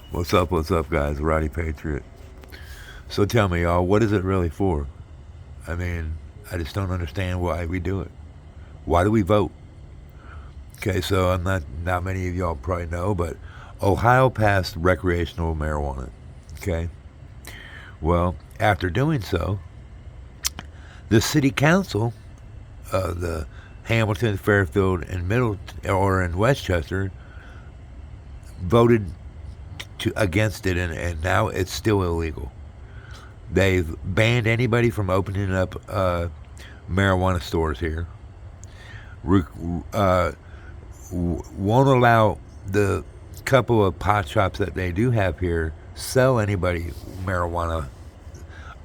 What's up, guys? Roddy Patriot. So tell me, y'all, what is it really for? I mean, I just don't understand why we do it. Why do we vote? Okay, so not many of y'all probably know, but Ohio passed recreational marijuana. Okay, well, after doing so, the city council, the Hamilton, Fairfield, and Middle or in Westchester, voted against it, and now it's still illegal. They've banned anybody from opening up marijuana stores here. Re- uh, won't allow the couple of pot shops that they do have here sell anybody marijuana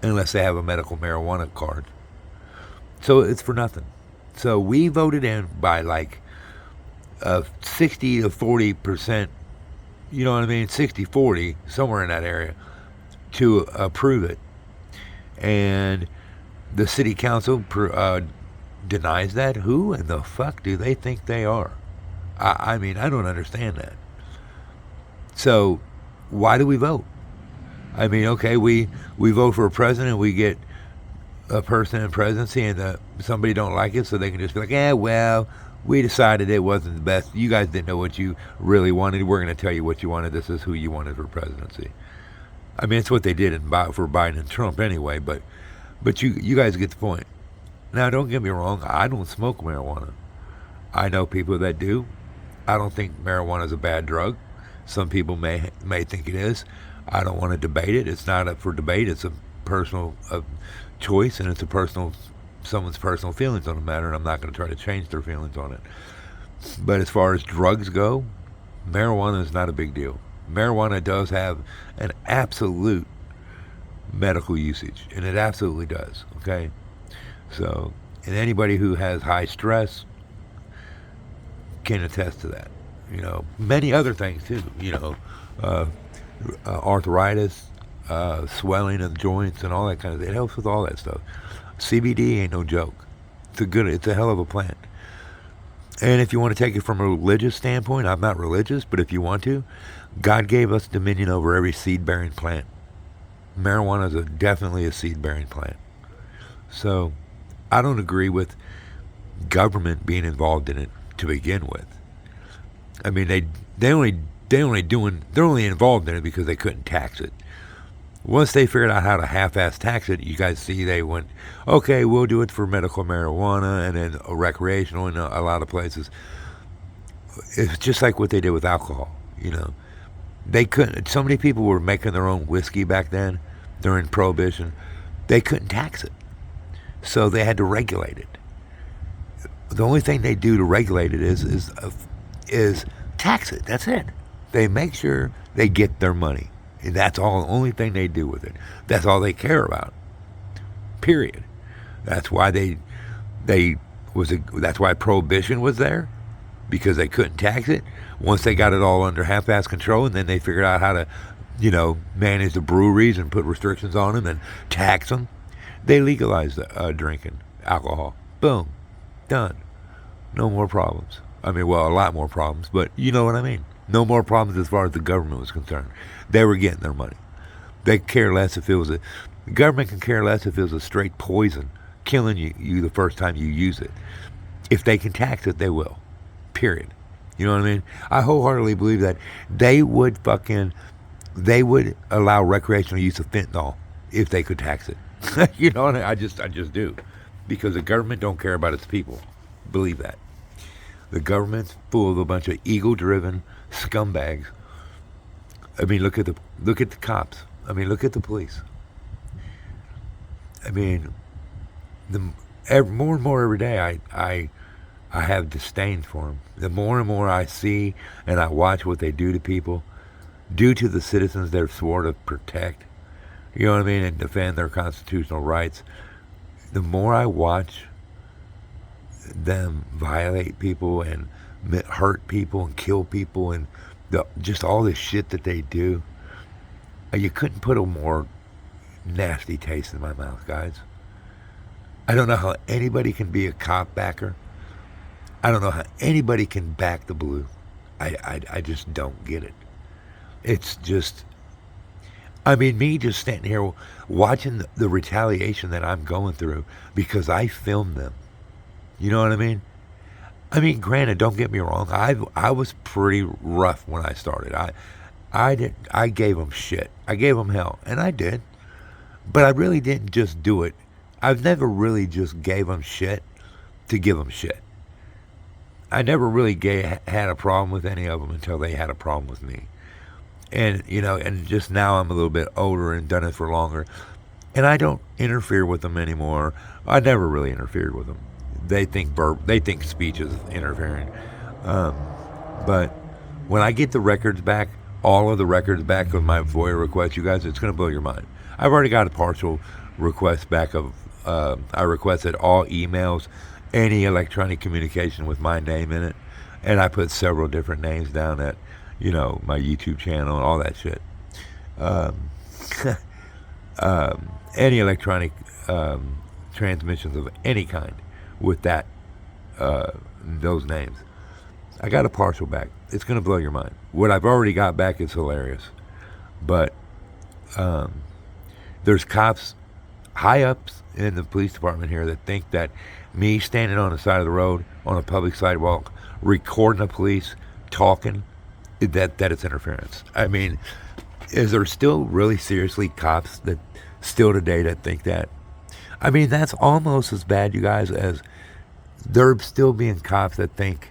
unless they have a medical marijuana card. So it's for nothing. So we voted in by like 60 to 40%, you know what I mean? 60-40, somewhere in that area, to approve it. And the city council denies that. Who in the fuck do they think they are? I mean, I don't understand that. So, why do we vote? I mean, okay, we vote for a president, we get a person in presidency, and somebody don't like it, so they can just be like, well, we decided it wasn't the best. You guys didn't know what you really wanted. We're going to tell you what you wanted. This is who you wanted for presidency. I mean, it's what they did for Biden and Trump anyway, but you guys get the point. Now, don't get me wrong. I don't smoke marijuana. I know people that do. I don't think marijuana is a bad drug. Some people may think it is. I don't want to debate it. It's not up for debate. It's a personal choice, and it's someone's personal feelings on the matter, and I'm not going to try to change their feelings on it. But as far as drugs go, marijuana is not a big deal. Marijuana does have an absolute medical usage, and it absolutely does. Okay, so and anybody who has high stress can attest to that. Many other things too. Uh, arthritis, swelling of the joints, and all that kind of thing. It helps with all that stuff. CBD ain't no joke. It's a hell of a plant. And if you want to take it from a religious standpoint, I'm not religious, but if you want to, God gave us dominion over every seed-bearing plant. Marijuana is definitely a seed-bearing plant. So I don't agree with government being involved in it to begin with. I mean, they're only involved in it because they couldn't tax it. Once they figured out how to half-ass tax it, you guys see they went, okay, we'll do it for medical marijuana and then recreational in a lot of places. It's just like what they did with alcohol. They couldn't. So many people were making their own whiskey back then during Prohibition. They couldn't tax it, so they had to regulate it. The only thing they do to regulate it is tax it. That's it. They make sure they get their money. And that's all. The only thing they do with it. That's all they care about. Period. That's why that's why Prohibition was there, because they couldn't tax it. Once they got it all under half-ass control, and then they figured out how to, manage the breweries and put restrictions on them and tax them, they legalized drinking alcohol. Boom, done. No more problems. I mean, well, a lot more problems, but you know what I mean. No more problems as far as the government was concerned. They were getting their money. They care less if it was the government can care less if it was a straight poison, killing you the first time you use it. If they can tax it, they will. Period. You know what I mean? I wholeheartedly believe that they would allow recreational use of fentanyl if they could tax it. You know what I just do, because the government don't care about its people. Believe that. The government's full of a bunch of ego-driven scumbags. I mean, look at the cops. I mean, look at the police. I mean, more and more every day, I have disdain for them. The more and more I see and I watch what they do to people, due to the citizens they're sworn to protect, you know what I mean, and defend their constitutional rights, the more I watch them violate people and hurt people and kill people and just all this shit that they do, you couldn't put a more nasty taste in my mouth, guys. I don't know how anybody can be a cop backer. I don't know how anybody can back the blue. I just don't get it. It's just, I mean, me just standing here watching the retaliation that I'm going through because I filmed them. You know what I mean? I mean, granted, don't get me wrong. I was pretty rough when I started. I gave them shit. I gave them hell, and I did. But I really didn't just do it. I've never really just gave them shit to give them shit. I never really had a problem with any of them until they had a problem with me. And, you know, and just now I'm a little bit older and done it for longer. And I don't interfere with them anymore. I never really interfered with them. They think speech is interfering. Um, but when I get the records back, all of the records back of my FOIA requests, you guys, it's going to blow your mind. I've already got a partial request back of, I requested all emails, any electronic communication with my name in it. And I put several different names down at, you know, my YouTube channel and all that shit. Um, any electronic transmissions of any kind with that, those names. I got a partial back. It's going to blow your mind. What I've already got back is hilarious. But um, there's cops, high ups in the police department here that think that me standing on the side of the road on a public sidewalk, recording the police talking, that it's interference. I mean, is there still really seriously cops that still today that think that? I mean, that's almost as bad, you guys, as there still being cops that think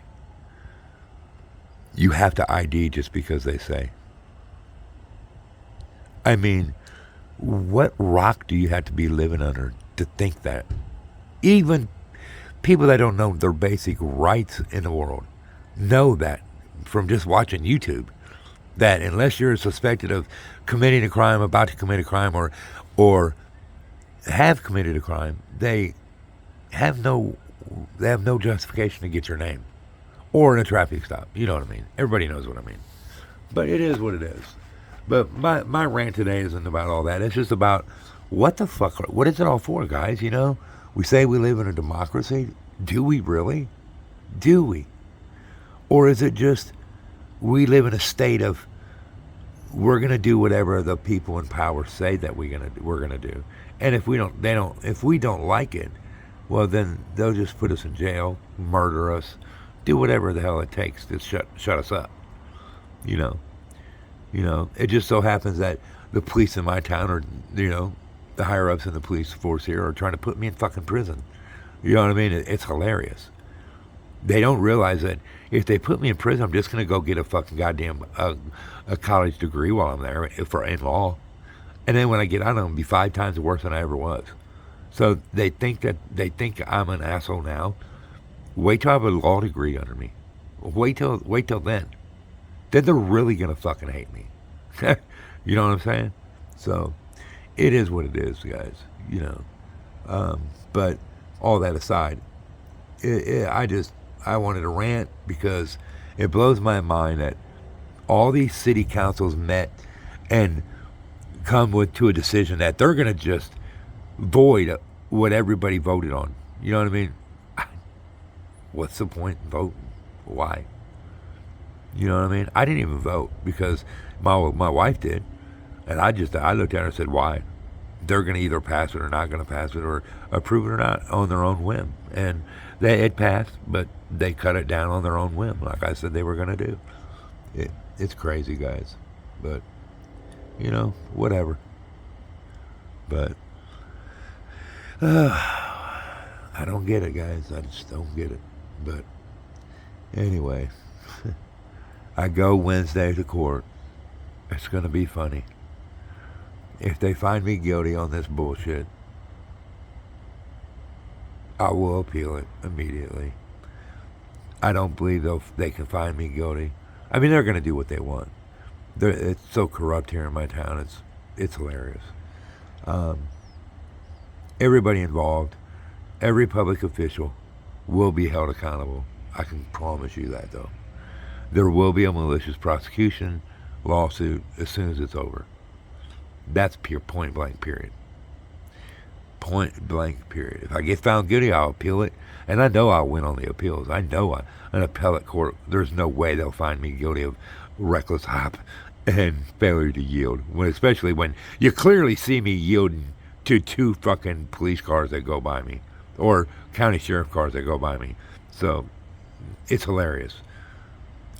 you have to ID just because they say. I mean, what rock do you have to be living under to think that? Even people that don't know their basic rights in the world know that from just watching YouTube. That unless you're suspected of committing a crime, about to commit a crime, or have committed a crime, they have no justification to get your name or in a traffic stop. You know what I mean? Everybody knows what I mean. But it is what it is. But my rant today isn't about all that. It's just about what the fuck, what is it all for, guys? You know, we say we live in a democracy. Do we really? Do we? Or is it just we live in a state of we're gonna do whatever the people in power say that we're gonna do, and if we don't like it, well then they'll just put us in jail, murder us, do whatever the hell it takes to shut us up. You know, it just so happens that the police in my town are, you know, the higher ups in the police force here are trying to put me in fucking prison. You know what I mean? It's hilarious. They don't realize that if they put me in prison, I'm just going to go get a fucking goddamn a college degree while I'm there in law. And then when I get out, I'm going to be 5 times worse than I ever was. So they think I'm an asshole now. Wait till I have a law degree under me. Wait till then. Then they're really going to fucking hate me. You know what I'm saying? So it is what it is, guys. You know. But all that aside, I wanted to rant because it blows my mind that all these city councils met and come to a decision that they're going to just void what everybody voted on. You know what I mean? What's the point in voting? Why? You know what I mean? I didn't even vote because my wife did, and I looked at her and said, why? They're going to either pass it or not going to pass it, or approve it or not on their own whim. And it passed, but they cut it down on their own whim, like I said they were going to do. It's crazy, guys. But, you know, whatever. But, I don't get it, guys. I just don't get it. But, anyway, I go Wednesday to court. It's going to be funny. If they find me guilty on this bullshit, I will appeal it immediately. I don't believe they can find me guilty. I mean, they're going to do what they want. It's so corrupt here in my town. It's hilarious. Everybody involved, every public official will be held accountable. I can promise you that, though. There will be a malicious prosecution lawsuit as soon as it's over. That's pure point blank period. Point blank period. If I get found guilty, I'll appeal it. And I know I'll win on the appeals. I know an appellate court, there's no way they'll find me guilty of reckless and failure to yield. Especially when you clearly see me yielding to two fucking police cars that go by me, or county sheriff cars that go by me. So it's hilarious.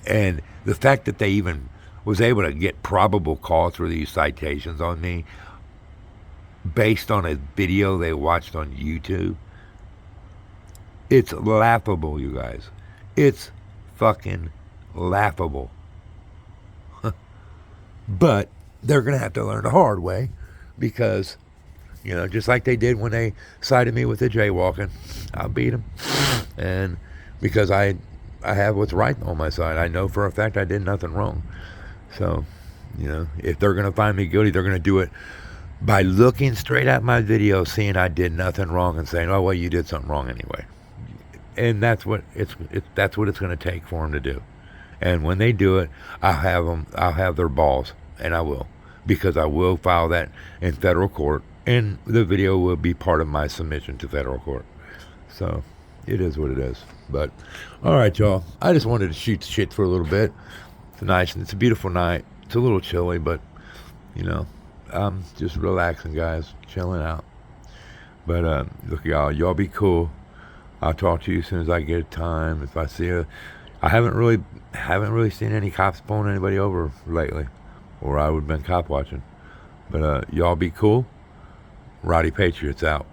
And the fact that they even was able to get probable cause for these citations on me based on a video they watched on YouTube, it's laughable, you guys. It's fucking laughable. But they're going to have to learn the hard way because, just like they did when they cited me with the jaywalking, I'll beat them. And because I have what's right on my side. I know for a fact I did nothing wrong. So, if they're going to find me guilty, they're going to do it by looking straight at my video, seeing I did nothing wrong, and saying, "Oh well, you did something wrong anyway." And that's what it's going to take for them to do. And when they do it, I'll have their balls, and I will, because I will file that in federal court, and the video will be part of my submission to federal court. So, it is what it is. But, all right, y'all. I just wanted to shoot the shit for a little bit. It's nice, and it's a beautiful night. It's a little chilly, but, I'm just relaxing, guys, chilling out. But, look, y'all be cool. I'll talk to you as soon as I get time. If I see I haven't really seen any cops pulling anybody over lately, or I would have been cop watching. But y'all be cool. Rowdy Patriots out.